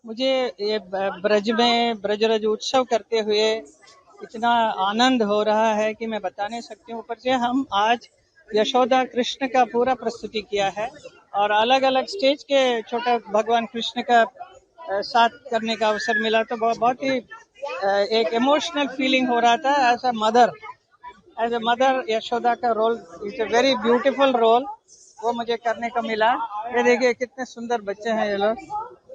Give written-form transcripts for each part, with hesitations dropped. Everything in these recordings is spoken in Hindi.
मुझे ये ब्रज में ब्रजरज उत्सव करते हुए इतना आनंद हो रहा है कि मैं बता नहीं सकती हूँ। ऊपर से हम आज यशोदा कृष्ण का पूरा प्रस्तुति किया है और अलग अलग स्टेज के छोटा भगवान कृष्ण का साथ करने का अवसर मिला, तो बहुत ही एक इमोशनल फीलिंग हो रहा था। एज अ मदर यशोदा का role is a very beautiful role, वो मुझे करने को मिला। ये देखिए कितने सुंदर बच्चे हैं ये लोग,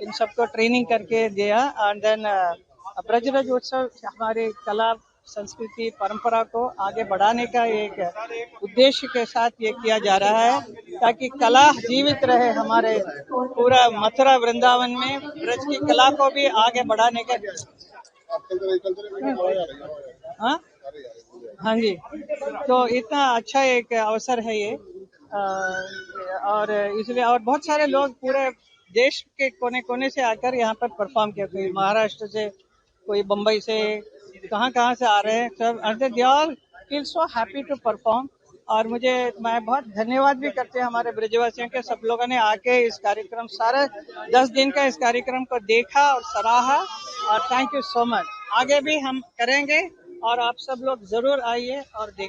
इन सबको ट्रेनिंग करके दिया। एंड देन ब्रजरज उत्सव हमारी कला संस्कृति परंपरा को आगे बढ़ाने का एक उद्देश्य के साथ ये किया जा रहा है, ताकि कला जीवित रहे हमारे पूरा मथुरा वृंदावन में। ब्रज की कला को भी आगे बढ़ाने का। हाँ हाँ जी, तो इतना अच्छा एक अवसर है ये। और इसलिए और बहुत सारे लोग पूरे देश के कोने कोने से आकर यहाँ पर परफॉर्म किया, कोई महाराष्ट्र से, कोई बम्बई से, कहाँ कहाँ से आ रहे हैं सब। They all feel so happy to perform. और मैं बहुत धन्यवाद भी करते हैं हमारे ब्रजवासियों के, सब लोगों ने आके इस कार्यक्रम सारे 10 दिन का इस कार्यक्रम को देखा और सराहा। और थैंक यू सो मच। आगे भी हम करेंगे और आप सब लोग जरूर आइए और देखिए।